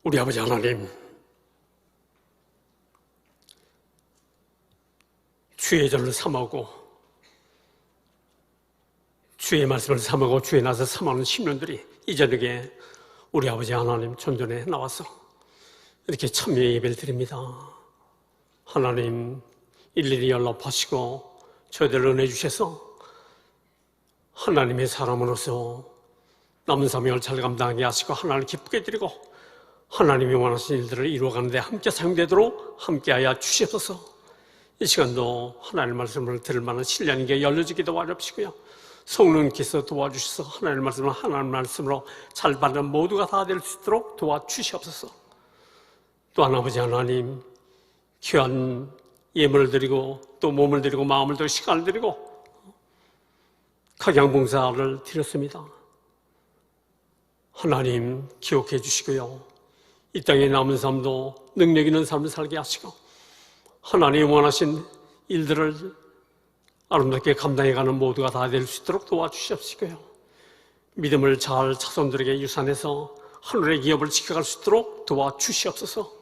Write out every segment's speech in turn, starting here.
우리 아버지 하나님, 주의 전을 삼하고 주의 말씀을 삼하고 주의 나서 삼하는 신령들이 이 저녁에 우리 아버지 하나님 존전에 나와서 이렇게 참여 예배를 드립니다. 하나님 일일이 연락하시고 저희들 은혜 주셔서 하나님의 사람으로서 남은 사명을 잘 감당하게 하시고 하나님을 기쁘게 드리고 하나님이 원하시는 일들을 이루어가는 데 함께 사용되도록 함께하여 주시옵소서. 이 시간도 하나님의 말씀을 들을 만한 신령에게 열려지게 도와주시고요, 성령께서 도와주셔서 하나님의 말씀을 하나님의 말씀으로 잘 받는 모두가 다 될 수 있도록 도와주시옵소서. 또한 아버지 하나님, 귀한 예물을 드리고 또 몸을 드리고 마음을 드리고 시간을 드리고 각양봉사를 드렸습니다. 하나님 기억해 주시고요, 이 땅에 남은 삶도 능력 있는 삶을 살게 하시고 하나님이 원하신 일들을 아름답게 감당해가는 모두가 다 될 수 있도록 도와주시옵시고요, 믿음을 잘 자손들에게 유산해서 하늘의 기업을 지켜갈 수 있도록 도와주시옵소서.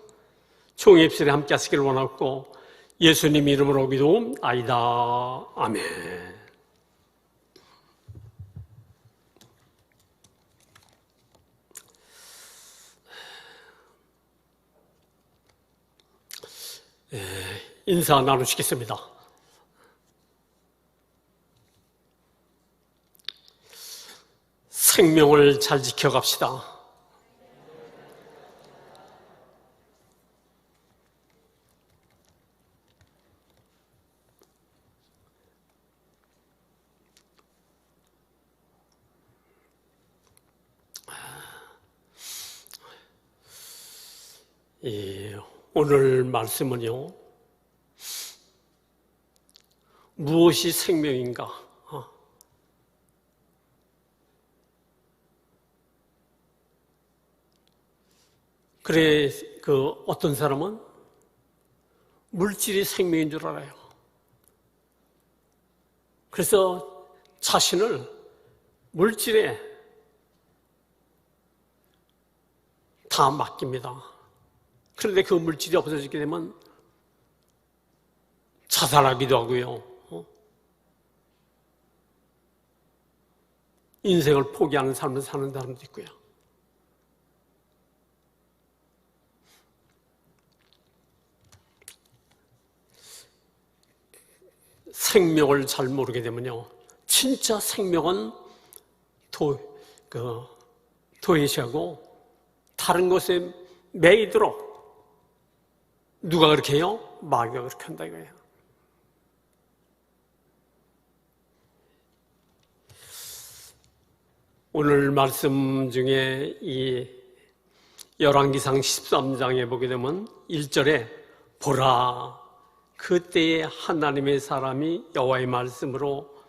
총회 입술에 함께 하시길 원하고 예수님 이름으로 믿음아이다. 아멘. 인사 나누시겠습니다. 생명을 잘 지켜갑시다. 오늘 말씀은요, 무엇이 생명인가? 그래, 어떤 사람은 물질이 생명인 줄 알아요. 그래서 자신을 물질에 다 맡깁니다. 그런데 그 물질이 없어지게 되면 자살하기도 하고요, 인생을 포기하는 삶을 사는 사람도 있고요. 생명을 잘 모르게 되면요, 진짜 생명은 도외시하고 다른 것에 매이도록 누가 그렇게 해요? 마귀가 그렇게 한다 이거예요. 오늘 말씀 중에 이 열왕기상 13장에 보게 되면 1절에 보라, 그때에 하나님의 사람이 여호와의 말씀으로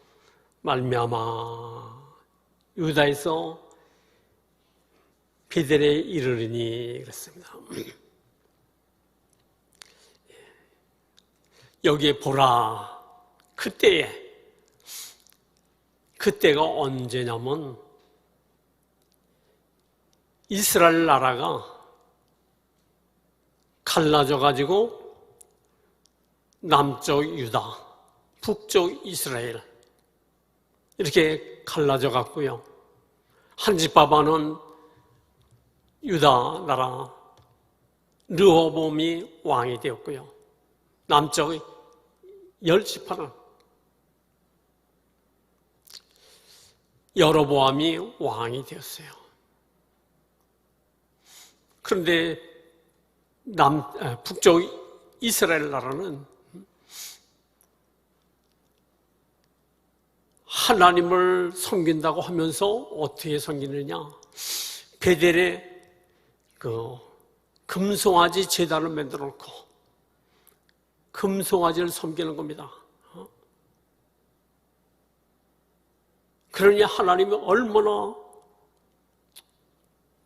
말미암아 유다에서 베델에 이르르니 그랬습니다. 여기에 보라, 그때가 언제냐면 이스라엘 나라가 갈라져 가지고 남쪽 유다, 북쪽 이스라엘 이렇게 갈라져 갔고요, 한 집밥아는 유다 나라 르호보암이 왕이 되었고요, 남쪽 10지파는 여로보암이 왕이 되었어요. 그런데 북쪽 이스라엘 나라는 하나님을 섬긴다고 하면서 어떻게 섬기느냐, 베델에 금송아지 제단을 만들어 놓고 금송아지를 섬기는 겁니다. 그러니 하나님이 얼마나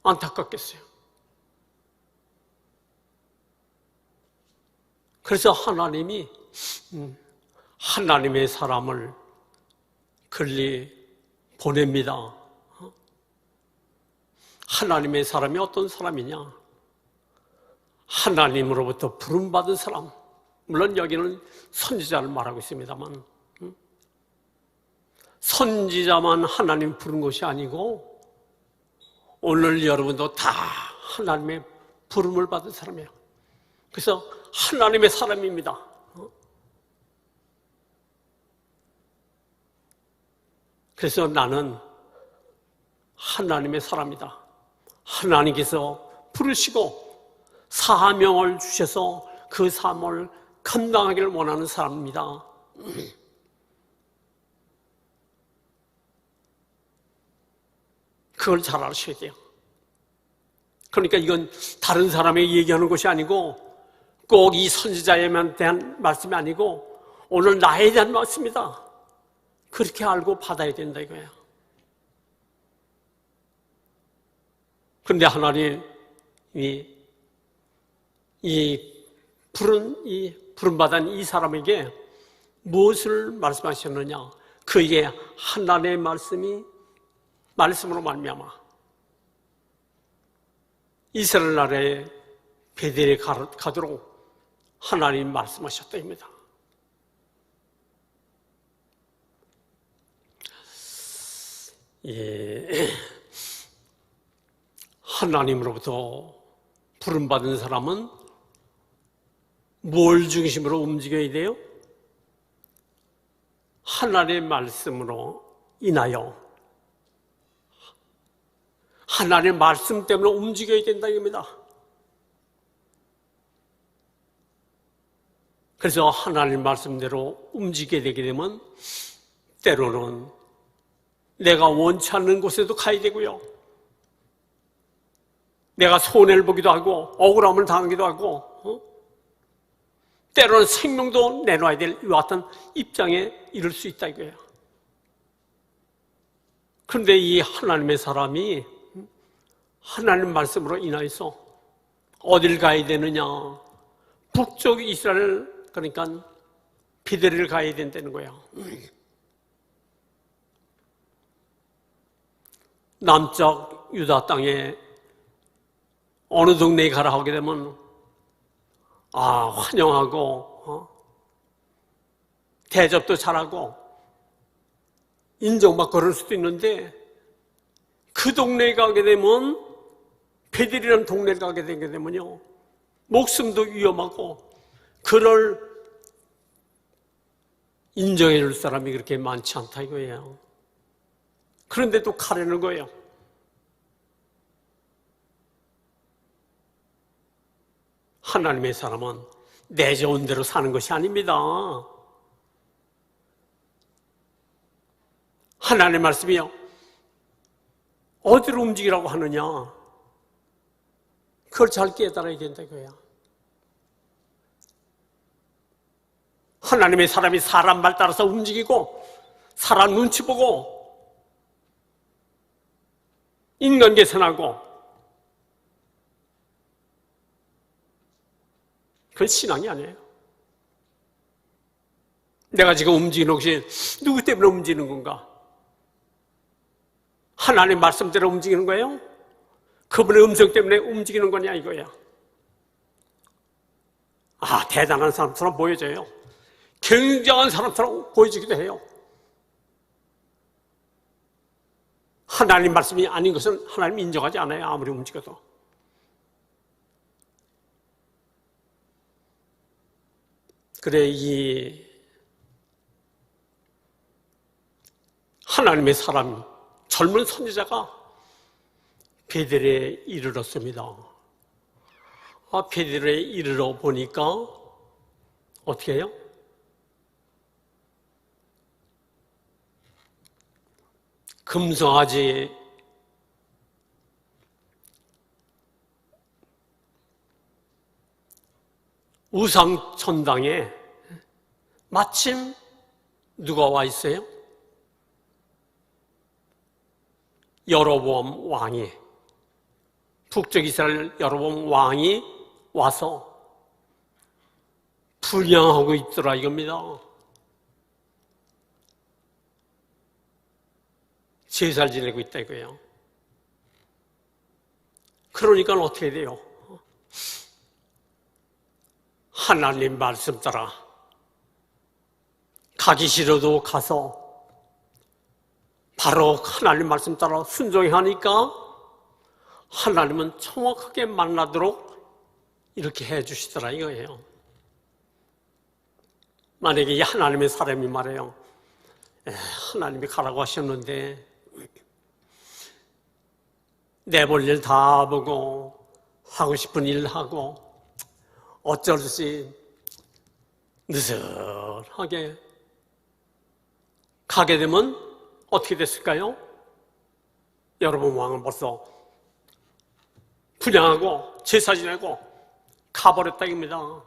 안타깝겠어요. 그래서 하나님이 하나님의 사람을 보냅니다. 하나님의 사람이 어떤 사람이냐? 하나님으로부터 부름받은 사람, 물론 여기는 선지자를 말하고 있습니다만, 선지자만 하나님 부른 것이 아니고 오늘 여러분도 다 하나님의 부름을 받은 사람이에요. 그래서 하나님의 사람입니다. 그래서 나는 하나님의 사람이다. 하나님께서 부르시고 사명을 주셔서 그 사명을 감당하기를 원하는 사람입니다. 그걸 잘 아셔야 돼요. 그러니까 이건 다른 사람에게 얘기하는 것이 아니고 꼭 이 선지자에만 대한 말씀이 아니고 오늘 나에 대한 말씀이다. 그렇게 알고 받아야 된다 이거예요. 그런데 하나님이 부름받은 이 사람에게 무엇을 말씀하셨느냐? 그에게 하나님의 말씀으로 말미암아 이스라엘 나라에 베델에 가도록 하나님이 말씀하셨다입니다. 하나님으로부터 부름받은 사람은 뭘 중심으로 움직여야 돼요? 하나님의 말씀으로 인하여 하나님의 말씀 때문에 움직여야 된다 이겁니다. 그래서 하나님의 말씀대로 움직이게 되게 되면 때로는 내가 원치 않는 곳에도 가야 되고요. 내가 손해를 보기도 하고 억울함을 당하기도 하고 때로는 생명도 내놔야 될 이와 같은 입장에 이를 수 있다 이거예요. 그런데 이 하나님의 사람이 하나님 말씀으로 인하여서 어딜 가야 되느냐? 북쪽 이스라엘 그러니까 베델을 가야 된다는 거예요. 남쪽 유다 땅에 어느 동네에 가라 하게 되면 환영하고 대접도 잘하고 인정받고 그럴 수도 있는데 그 동네에 가게 되면 베델이라는 동네에 가게 되게 되면요 목숨도 위험하고 그를 인정해 줄 사람이 그렇게 많지 않다 이거예요. 그런데 또 가려는 거예요. 하나님의 사람은 내 좋은 대로 사는 것이 아닙니다. 하나님의 말씀이요. 어디로 움직이라고 하느냐? 그걸 잘 깨달아야 된다 이거야. 하나님의 사람이 사람 말 따라서 움직이고 사람 눈치 보고 인간 계산하고 그건 신앙이 아니에요. 내가 지금 움직이는 것이 누구 때문에 움직이는 건가? 하나님 말씀대로 움직이는 거예요? 그분의 음성 때문에 움직이는 거냐 이거야. 대단한 사람처럼 보여져요. 굉장한 사람처럼 보여지기도 해요. 하나님 말씀이 아닌 것은 하나님 인정하지 않아요. 아무리 움직여도. 그래 이 하나님의 사람 젊은 선지자가 베델에 이르렀습니다. 베델에 이르러 보니까 어떻게 해요? 금송아지 우상천당에 마침 누가 와 있어요? 여로보암 왕이, 북쪽 이스라엘 여로보암 왕이 와서 불량하고 있더라 이겁니다. 제사를 지내고 있다 이거예요. 그러니까 어떻게 돼요? 하나님 말씀 따라 가기 싫어도 가서 바로 하나님 말씀 따라 순종하니까 하나님은 정확하게 만나도록 이렇게 해주시더라 이거예요. 만약에 하나님의 사람이 말해요. 하나님이 가라고 하셨는데 내볼 일 다 보고 하고 싶은 일 하고 어쩔 수 없이 느슨하게 가게 되면 어떻게 됐을까요? 여러분 왕은 벌써 분양하고 제사 지내고 가버렸다 이겁니다.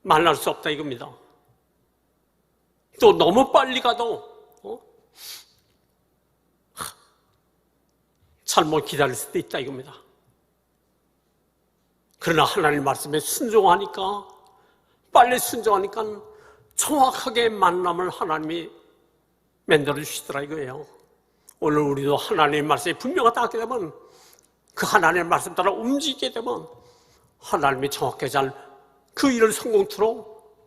만날 수 없다 이겁니다. 또 너무 빨리 가도 잘못 기다릴 수도 있다 이겁니다. 그러나 하나님 말씀에 순종하니까 빨리 순종하니까 정확하게 만남을 하나님이 만들어 주시더라 이거예요. 오늘 우리도 하나님의 말씀이 분명하다 하게 되면 그 하나님의 말씀 따라 움직이게 되면 하나님이 정확하게 잘 그 일을 성공토록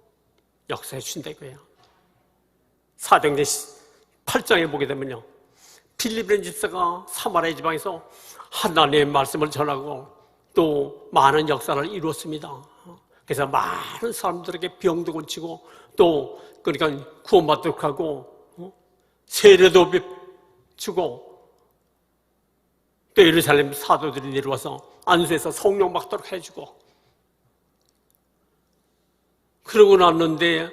역사해 주신다 이거예요. 사도행전 8장에 보게 되면요, 빌립보 집사가 사마리아 지방에서 하나님의 말씀을 전하고 또 많은 역사를 이루었습니다. 그래서 많은 사람들에게 병도 고치고 또 그러니까 구원받도록 하고 세례도 주고 또 예루살렘 사도들이 내려와서 안수해서 성령 받도록 해주고 그러고 났는데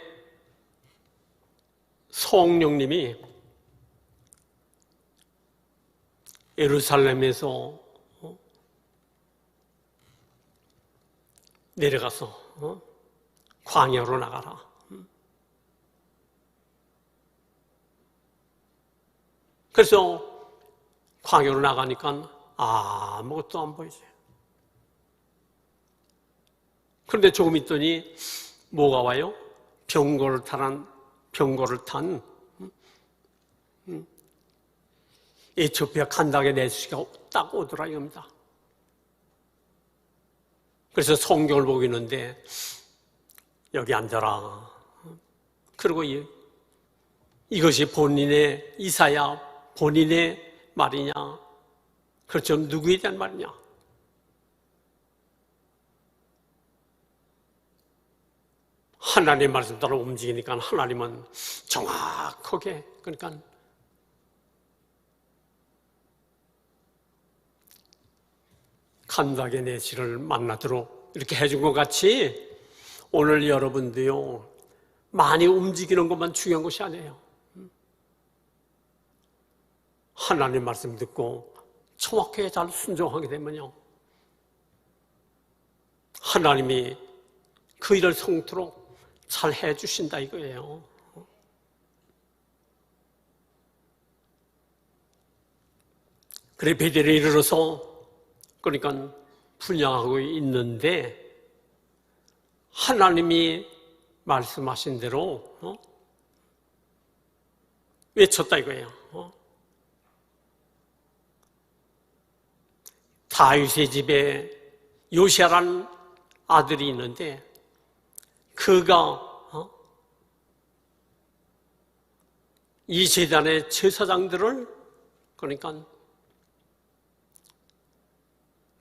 성령님이 예루살렘에서 내려가서 광야로 나가라. 그래서 광야로 나가니까 아무것도 안 보이지. 그런데 조금 있더니 뭐가 와요? 병거를 탄 에티오피아 간다게 내수가 딱 오더라 이겁니다. 그래서 성경을 보고 있는데 여기 앉아라. 그리고 이것이 본인의 이사야 본인의 말이냐? 그렇죠. 누구에 대한 말이냐? 하나님의 말씀 따라 움직이니까 하나님은 정확하게 그러니까 간다게 내시를 만나도록 이렇게 해준 것 같이 오늘 여러분도요 많이 움직이는 것만 중요한 것이 아니에요. 하나님 말씀 듣고 정확하게 잘 순종하게 되면요 하나님이 그 일을 성토록 잘 해주신다 이거예요. 그래 베델에 이르러서 그러니까 분양하고 있는데 하나님이 말씀하신 대로 외쳤다 이거예요. 다윗의 집에 요시아라는 아들이 있는데 그가 이 제단의 제사장들을 그러니까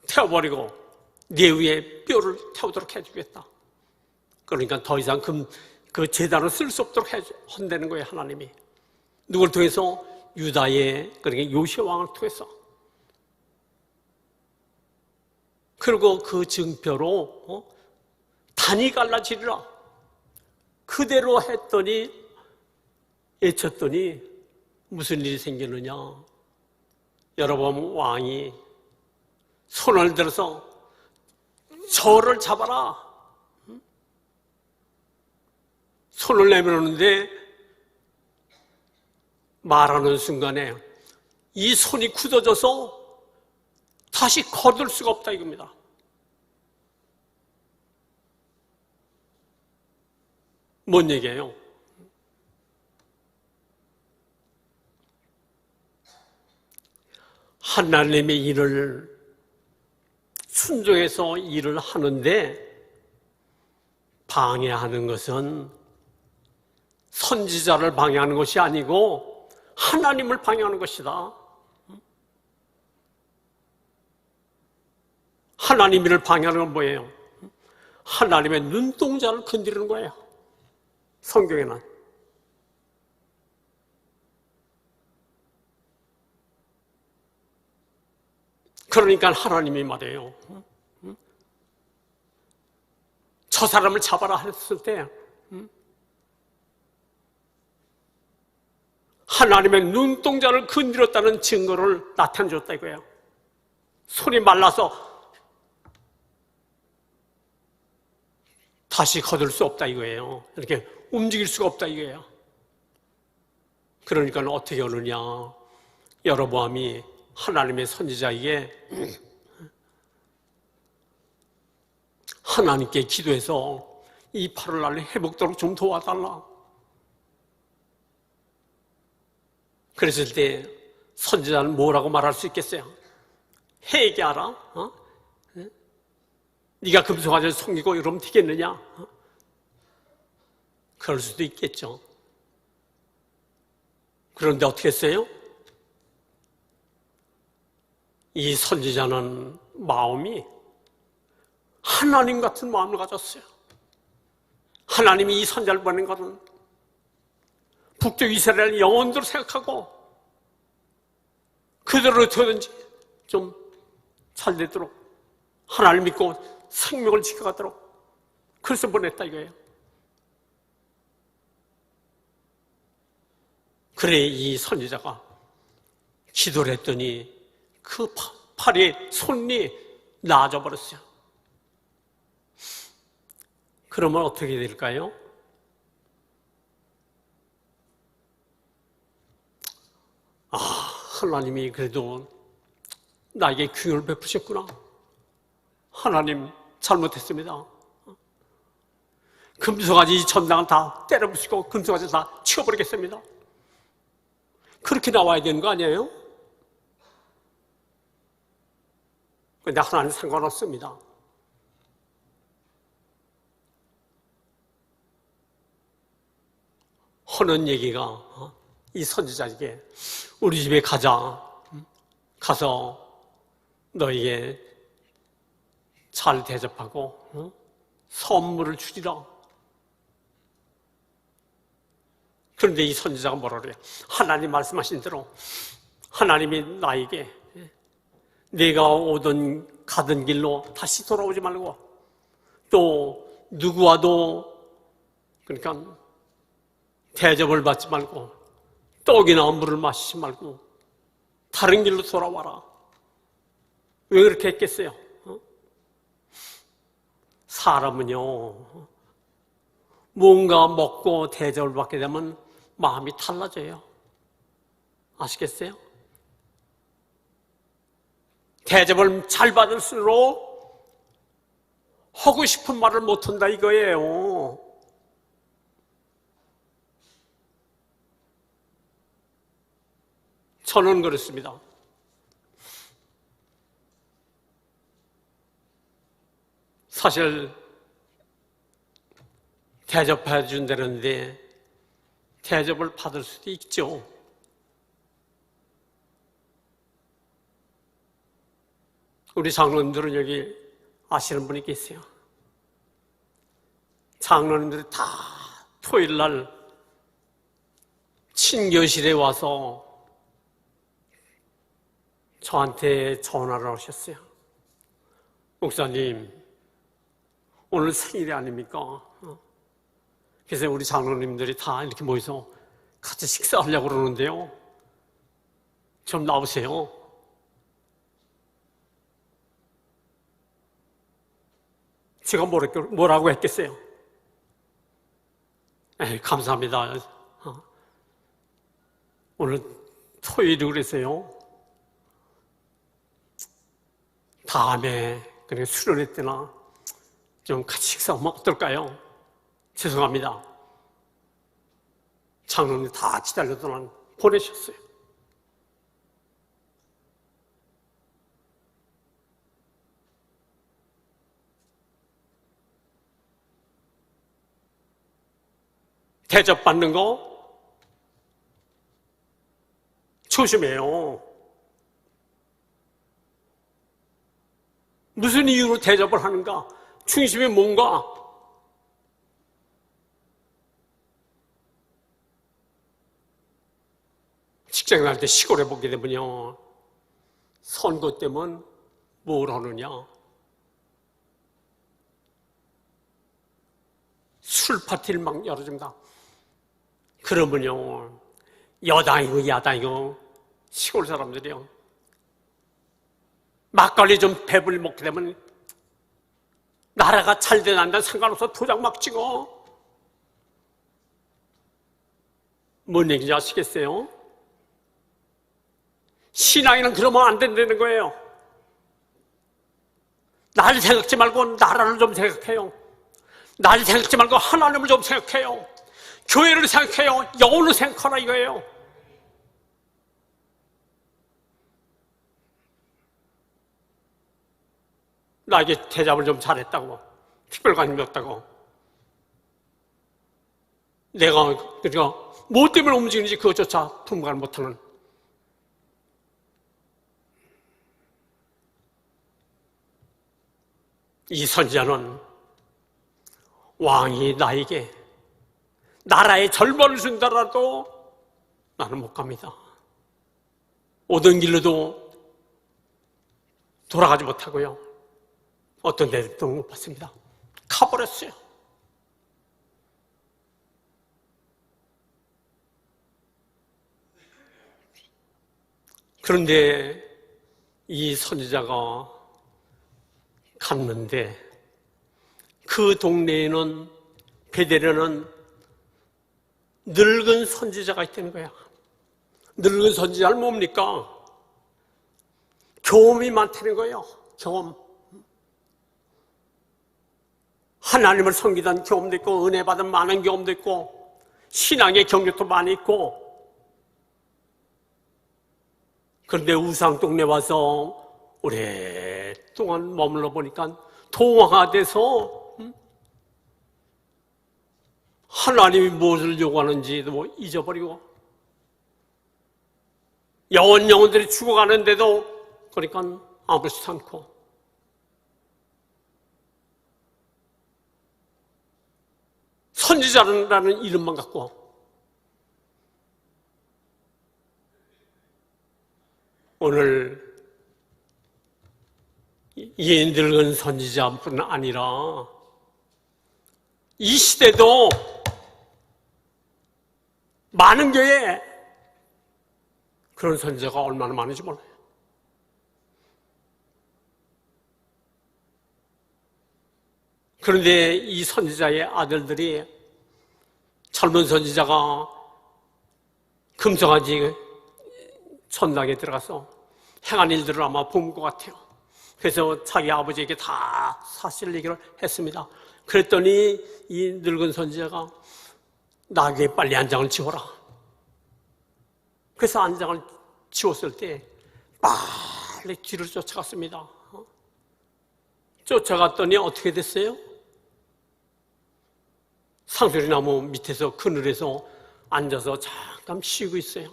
태워버리고 내 위에 뼈를 태우도록 해주겠다. 그러니까 더 이상 그 제단을 쓸 수 없도록 한다는 거예요. 하나님이 누굴 통해서? 유다의 그러니까 요시아 왕을 통해서. 그리고 그 증표로 단이 갈라지리라. 그대로 했더니 외쳤더니 무슨 일이 생기느냐? 여러분 왕이 손을 들어서 저를 잡아라. 손을 내밀었는데 말하는 순간에 이 손이 굳어져서 다시 거둘 수가 없다 이겁니다. 뭔 얘기예요? 하나님의 일을 순종해서 일을 하는데 방해하는 것은 선지자를 방해하는 것이 아니고 하나님을 방해하는 것이다. 하나님을 방해하는 건 뭐예요? 하나님의 눈동자를 건드리는 거예요. 성경에는. 그러니까 하나님이 말해요. 저 사람을 잡아라 했을 때 하나님의 눈동자를 건드렸다는 증거를 나타내줬다 이거예요. 손이 말라서 다시 거둘 수 없다 이거예요. 이렇게 움직일 수가 없다 이거예요. 그러니까 어떻게 하느냐. 여로보암이 하나님의 선지자에게 하나님께 기도해서 이 팔을 날려 회복도록 좀 도와달라. 그랬을 때 선지자는 뭐라고 말할 수 있겠어요? 회개하라. 네가 금송아지를 속이고 이러면 되겠느냐? 그럴 수도 있겠죠. 그런데 어떻게 했어요? 이 선지자는 마음이 하나님 같은 마음을 가졌어요. 하나님이 이 선지자를 보낸 것은 북쪽 이스라엘 영혼들을 생각하고 그대로 어떻게든지 좀 잘되도록 하나님을 믿고 생명을 지켜가도록 그래서 보냈다 이거예요. 그래 이 선지자가 기도를 했더니 그 팔이 손이 나아져 버렸어요. 그러면 어떻게 될까요? 하나님이 그래도 나에게 긍휼을 베푸셨구나. 하나님 잘못했습니다. 금송아지 전당을 다 때려부수고 금송아지 다 치워버리겠습니다. 그렇게 나와야 되는 거 아니에요? 근데 하나님 상관없습니다. 하는 얘기가 이 선지자에게 우리 집에 가자. 가서 너에게 잘 대접하고 선물을 주리라. 그런데 이 선지자가 뭐라 그래요? 하나님 말씀하신 대로 하나님이 나에게 내가 오던 가던 길로 다시 돌아오지 말고 또 누구와도 그러니까 대접을 받지 말고 떡이나 물을 마시지 말고 다른 길로 돌아와라. 왜 그렇게 했겠어요? 사람은요 뭔가 먹고 대접을 받게 되면 마음이 달라져요. 아시겠어요? 대접을 잘 받을수록 하고 싶은 말을 못한다 이거예요. 저는 그렇습니다. 사실 대접해 준다는데 대접을 받을 수도 있죠. 우리 장로님들은 여기 아시는 분이 계세요. 장로님들이 다 토요일 날 친교실에 와서 저한테 전화를 하셨어요. 목사님, 오늘 생일이 아닙니까? 그래서 우리 장로님들이 다 이렇게 모여서 같이 식사하려고 그러는데요. 좀 나오세요. 제가 뭐라고 했겠어요? 에이, 감사합니다. 오늘 토요일이 그래서요. 다음에 그냥 수련회 때나 좀 같이 식사하면 어떨까요? 죄송합니다. 장로님 다 기다려도 보내셨어요. 대접받는 거 조심해요. 무슨 이유로 대접을 하는가? 중심이 뭔가? 직장 갈 때 시골에 보게 되면요, 선거 때면 뭘 하느냐? 술 파티를 막 열어줍니다. 그러면요, 여당이고 야당이고 시골 사람들이요, 막걸리 좀 배불리 먹게 되면 나라가 잘 되는 안 되는 상관없어 도장 막 찍어. 뭔 얘기인지 아시겠어요? 신앙인은 그러면 안 된다는 거예요. 나를 생각지 말고 나라를 좀 생각해요. 나를 생각지 말고 하나님을 좀 생각해요. 교회를 생각해요. 영혼을 생각하라 이거예요. 나에게 대접을 좀 잘했다고, 특별관님이었다고, 내가 그러니까 뭐 때문에 움직이는지 그것조차 분간을 못하는, 이 선지자는 왕이 나에게 나라의 절반을 준다라도 나는 못 갑니다. 오던 길로도 돌아가지 못하고요, 어떤 데도 못 봤습니다. 가버렸어요. 그런데 이 선지자가 갔는데 그 동네에는, 베델에는 늙은 선지자가 있다는 거야. 늙은 선지자는 뭡니까? 경험이 많다는 거예요. 경험. 하나님을 섬기던 경험도 있고, 은혜 받은 많은 경험도 있고, 신앙의 경력도 많이 있고. 그런데 우상 동네 와서 오랫동안 머물러 보니까 동화가 돼서 하나님이 무엇을 요구하는지도 잊어버리고, 영혼들이 죽어가는데도 그러니까 아무렇지도 않고, 선지자라는 이름만 갖고 오늘 이 늙은 선지자뿐 아니라 이 시대도 많은 교회에 그런 선지자가 얼마나 많은지 몰라요. 그런데 이 선지자의 아들들이, 젊은 선지자가 금송아지 천당에 들어가서 행한 일들을 아마 본 것 같아요. 그래서 자기 아버지에게 다 사실 얘기를 했습니다. 그랬더니 이 늙은 선지자가 나에게 빨리 안장을 지워라. 그래서 안장을 지웠을 때 빨리 뒤를 쫓아갔습니다. 쫓아갔더니 어떻게 됐어요? 상수리나무 밑에서 그늘에서 앉아서 잠깐 쉬고 있어요.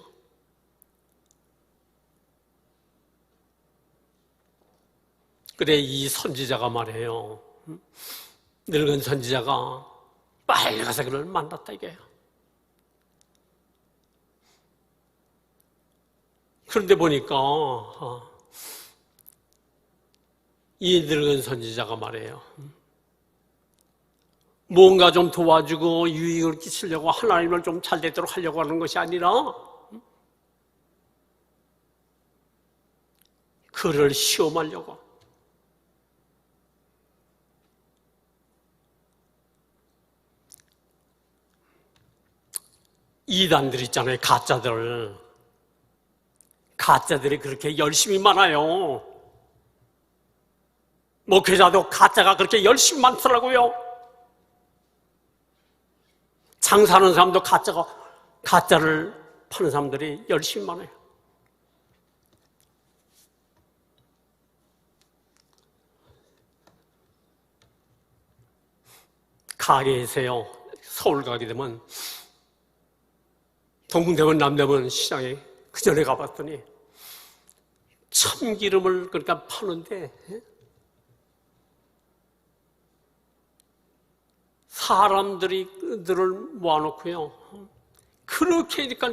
그래, 이 선지자가 말해요. 늙은 선지자가 빨리 가서 그를 만났다 이거예요. 그런데 보니까 이 늙은 선지자가 말해요. 뭔가 좀 도와주고 유익을 끼치려고, 하나님을 좀 잘 되도록 하려고 하는 것이 아니라 그를 시험하려고. 이단들 있잖아요. 가짜들이 그렇게 열심히 많아요. 목회자도 가짜가 그렇게 열심히 많더라고요. 장사하는 사람도 가짜를 파는 사람들이 열심히 많아요. 가게에서요, 서울 가게 되면 동대문 남대문 시장에 그 전에 가봤더니 참기름을 그러니까 파는데 사람들을 모아놓고요. 그렇게 하니까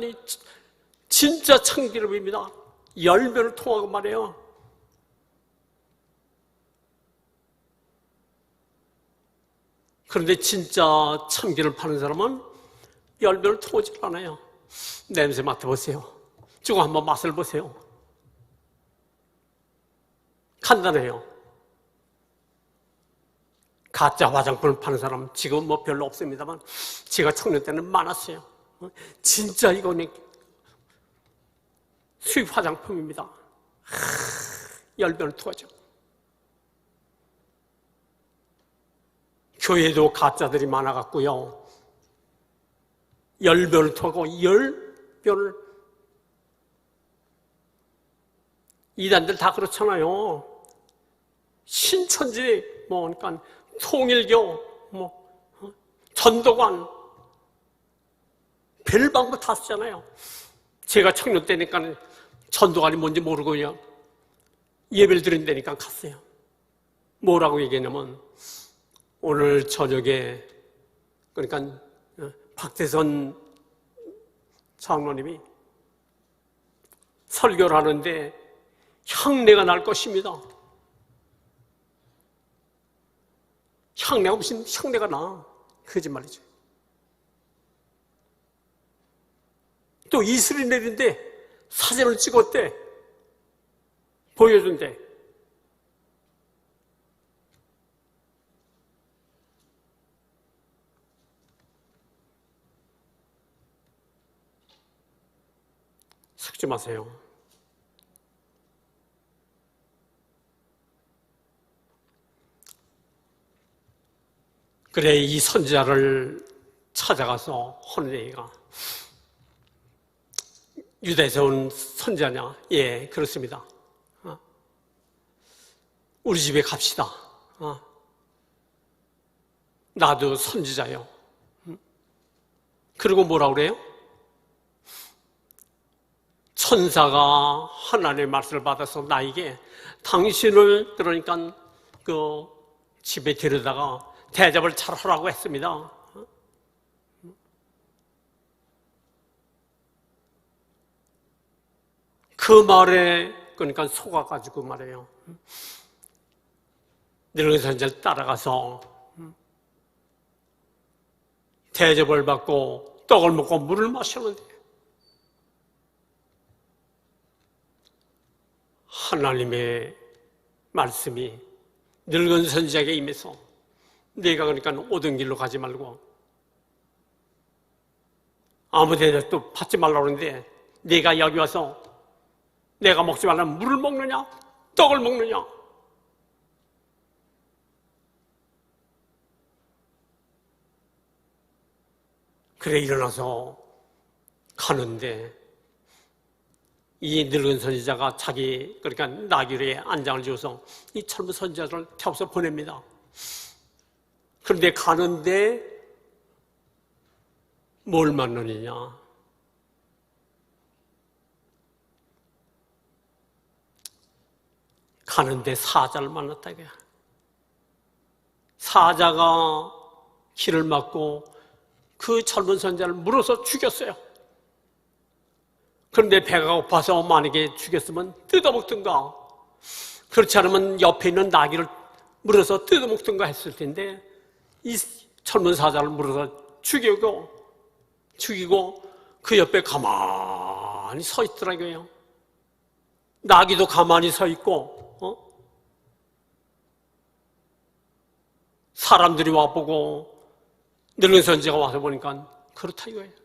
진짜 참기름입니다. 열매를 통하고 말이에요. 그런데 진짜 참기름을 파는 사람은 열매를 통하지 않아요. 냄새 맡아보세요. 조금 한번 맛을 보세요. 간단해요. 가짜 화장품을 파는 사람은 지금 뭐 별로 없습니다만 제가 청년 때는 많았어요. 진짜 이거는 수입 화장품입니다. 열매를 통하죠. 교회도 가짜들이 많아갖고요. 열변을 통하고 열변을 이단들 다 그렇잖아요. 신천지 뭐 그러니까 통일교 뭐 전도관 별방법 다 쓰잖아요. 제가 청년 때니까 전도관이 뭔지 모르고요. 예배를 드린다니까 갔어요. 뭐라고 얘기했냐면 오늘 저녁에 그러니까 박대선 장로님이 설교를 하는데 향내가 날 것입니다. 향내가 무슨 향내가 나. 거짓말이죠. 또 이슬이 내린데 사진을 찍었대. 보여준대. 섞지 마세요. 그래, 이 선지자를 찾아가서 하는 얘기가 유다에서 온 선지자냐? 예, 그렇습니다. 우리 집에 갑시다. 나도 선지자요. 그리고 뭐라 그래요? 천사가 하나님의 말씀을 받아서 나에게 당신을 그러니까 그 집에 데려다가 대접을 잘 하라고 했습니다. 그 말에 그러니까 속아가지고 말이에요. 늙은 선지자를 따라가서 대접을 받고 떡을 먹고 물을 마셨는데 하나님의 말씀이 늙은 선지자에게 임해서 내가 그러니까 오던 길로 가지 말고 아무 데나 또 받지 말라고 그러는데 내가 여기 와서 내가 먹지 말라면 물을 먹느냐? 떡을 먹느냐? 그래 일어나서 가는데 이 늙은 선지자가 자기 그러니까 나귀에 안장을 지어서 이 젊은 선지자를 태워서 보냅니다. 그런데 가는데 뭘 만나느냐? 가는데 사자를 만났다 이거야. 사자가 길을 막고 그 젊은 선지자를 물어서 죽였어요. 그런데 배가 고파서 만약에 죽였으면 뜯어먹든가 그렇지 않으면 옆에 있는 나귀를 물어서 뜯어먹든가 했을 텐데 이 젊은 사자를 물어서 죽이고 그 옆에 가만히 서 있더라고요. 나귀도 가만히 서 있고 사람들이 와보고 늙은 선지자가 와서 보니까 그렇다 이거예요.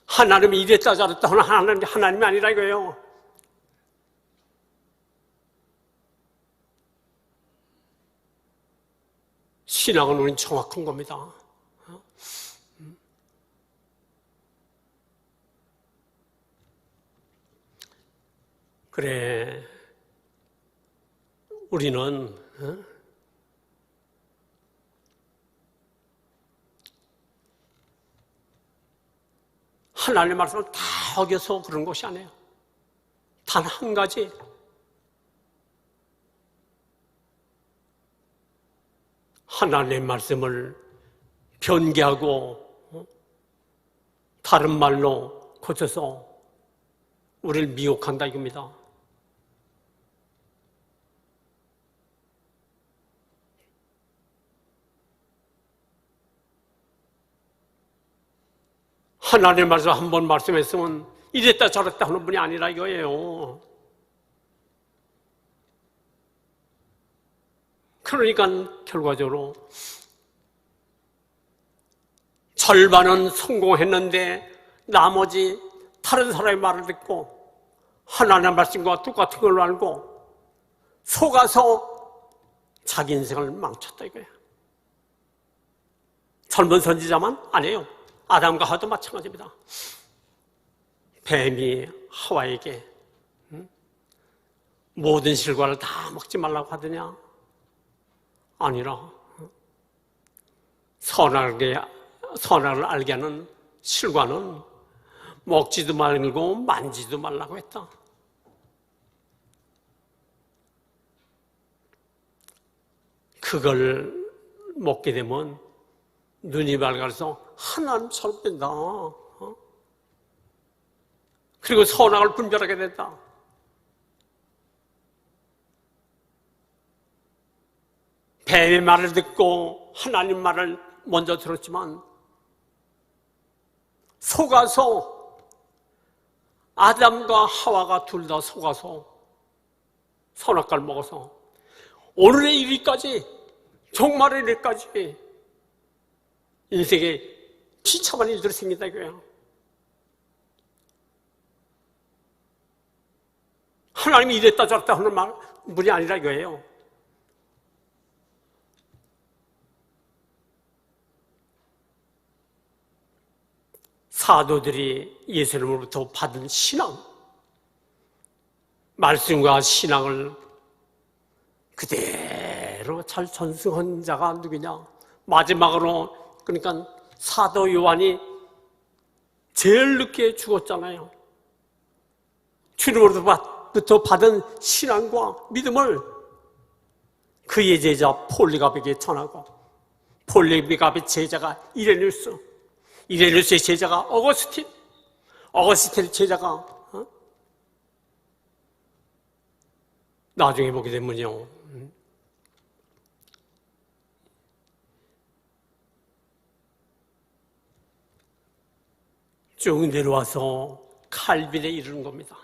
하나님이 이랬다 저랬다 하는 하나님이 아니라 이거예요. 신앙은 우린 정확한 겁니다. 그래, 우리는 하나님의 말씀을 다 어겨서 그런 것이 아니에요. 단 한 가지, 하나님의 말씀을 변개하고 다른 말로 고쳐서 우리를 미혹한다 이겁니다. 하나님의 말씀 한 번 말씀했으면 이랬다 저랬다 하는 분이 아니라 이거예요. 그러니까 결과적으로 절반은 성공했는데 나머지 다른 사람의 말을 듣고 하나님의 말씀과 똑같은 걸 알고 속아서 자기 인생을 망쳤다 이거예요. 젊은 선지자만 아니에요. 아담과 하와도 마찬가지입니다. 뱀이 하와에게 모든 실과를 다 먹지 말라고 하더냐? 아니라 선악을 알게 하는 실과는 먹지도 말고 만지도 말라고 했다. 그걸 먹게 되면 눈이 밝아서 하나님처럼 된다. 그리고 선악을 분별하게 된다. 뱀의 말을 듣고 하나님 말을 먼저 들었지만 속아서 아담과 하와가 둘 다 속아서 선악과를 먹어서 오늘의 이르기까지 종말의 이르기까지 인생에 비참한 일들이 생긴다 이거예요. 하나님이 이랬다 저랬다 하는 분이 아니라 이거예요. 사도들이 예수님으로부터 받은 신앙, 말씀과 신앙을 그대로 잘 전승한 자가 누구냐? 마지막으로 그러니까 사도 요한이 제일 늦게 죽었잖아요. 주님으로부터 받은 신앙과 믿음을 그의 제자 폴리갑에게 전하고 폴리갑의 제자가 이레누스의 제자가 어거스틴의 제자가 나중에 보게 되면요 쭉 내려와서 칼빈에 이르는 겁니다.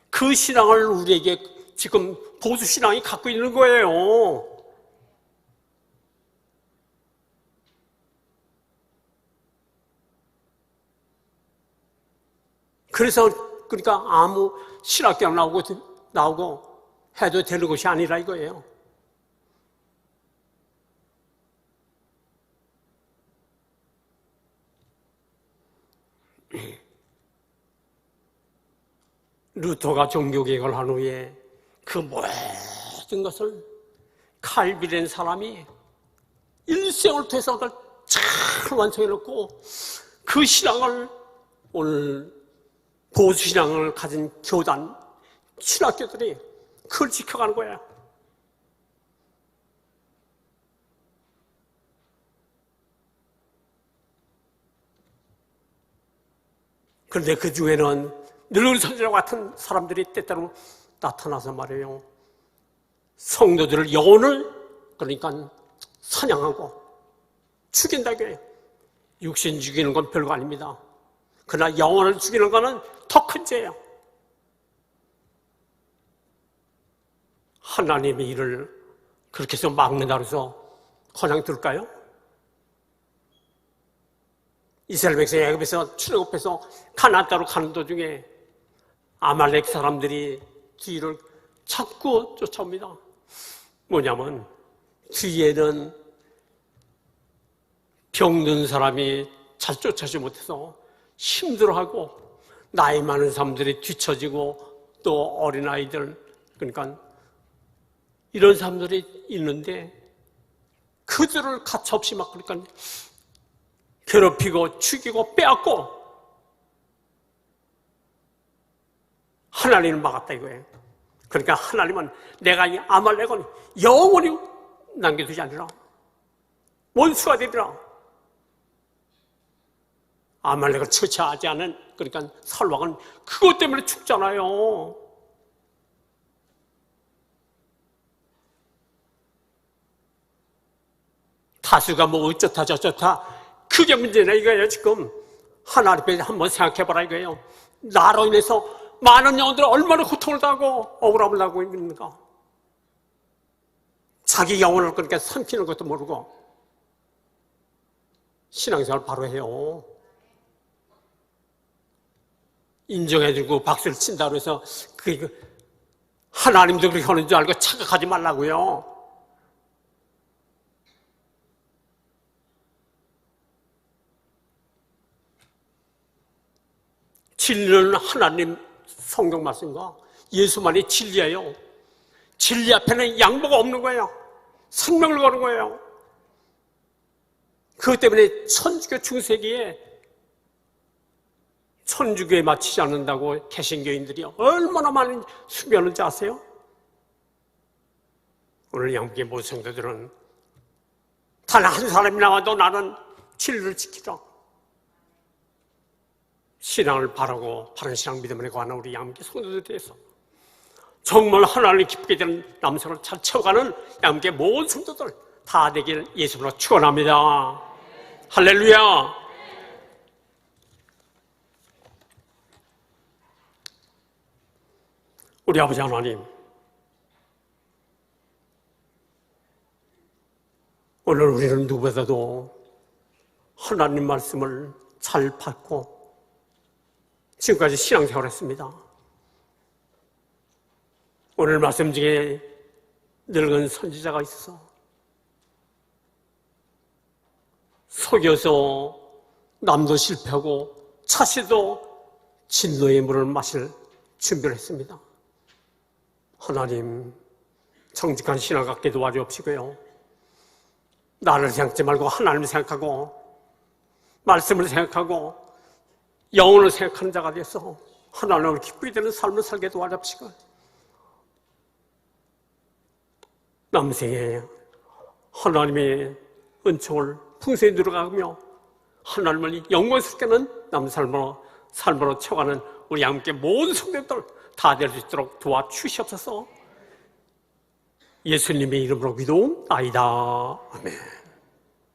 그 신앙을 우리에게 지금 보수 신앙이 갖고 있는 거예요. 그래서 그러니까 아무 신학교 나오고 해도 되는 것이 아니라 이거예요. 루터가 종교개혁을 한 후에 그 모든 것을 칼빈이라는 사람이 일생을 통해서 그걸 잘 완성해놓고 그 신앙을 오늘 보수신앙을 가진 교단, 신학교들이 그걸 지켜가는 거야. 그런데 그 중에는 늙은 선지자 같은 사람들이 때때로 나타나서 말이에요. 성도들을 영혼을 그러니까 사냥하고 죽인다고 해요. 육신 죽이는 건 별거 아닙니다. 그러나 영혼을 죽이는 거는 더 큰 죄예요. 하나님의 일을 그렇게 해서 막는다고 해서 그냥 둘까요? 이스라엘 백성이 애굽에서 출애굽해서 가나안 땅으로 가는 도중에 아말렉 사람들이 뒤를 자꾸 쫓아옵니다. 뭐냐면 뒤에는 병든 사람이 잘 쫓아오지 못해서 힘들어하고 나이 많은 사람들이 뒤처지고 또 어린아이들 그러니까 이런 사람들이 있는데 그들을 가차없이 막 그러니까 괴롭히고 죽이고 빼앗고 하나님을 막았다 이거예요. 그러니까 하나님은 내가 이 아말렉은 영원히 남겨두지 않으라. 원수가 되리라. 아말렉을 처치하지 않은 그러니까 살왕은 그것 때문에 죽잖아요. 다수가 뭐 어쩌다 저쩌다 그게 문제네 이거예요. 지금 하나님 앞에 한번 생각해봐라 이거예요. 나로 인해서 많은 영혼들이 얼마나 고통을 당하고 억울함을 당하고 있는가. 자기 영혼을 그렇게 삼키는 것도 모르고 신앙생활 바로 해요. 인정해주고 박수를 친다고 해서 하나님도 그렇게 하는 줄 알고 착각하지 말라고요. 진리는 하나님 성경 말씀과 예수만이 진리예요. 진리 앞에는 양보가 없는 거예요. 생명을 거는 거예요. 그것 때문에 천주교 중세기에 천주교에 맞추지 않는다고 개신교인들이 얼마나 많은 수면을 아세요? 오늘 양국의 모든 성도들은 단 한 사람이 나와도 나는 진리를 지키라. 신앙을 바라고 바른 신앙 믿음을 가는 우리 양국의 성도들에 대해서 정말 하나님을 기쁘게 되는 남성을 잘 채워가는 양국의 모든 성도들 다 되길 예수님으로 축원합니다. 할렐루야. 우리 아버지 하나님, 오늘 우리는 누구보다도 하나님 말씀을 잘 받고 지금까지 신앙생활을 했습니다. 오늘 말씀 중에 늙은 선지자가 있어서 속여서 남도 실패하고 자신도 진노의 물을 마실 준비를 했습니다. 하나님, 정직한 신앙 갖게 도와주옵시고요. 나를 생각하지 말고 하나님을 생각하고 말씀을 생각하고 영혼을 생각하는 자가 돼서 하나님을 기쁘게 되는 삶을 살게 도와주옵시고 남생에 하나님의 은총을 풍성히 누려가며 하나님을 영광스럽게는 남 삶으로 채워가는 우리 함께 모든 성도들 다 될 수 있도록 도와주시옵소서. 예수님의 이름으로 기도하옵나이다. 아멘.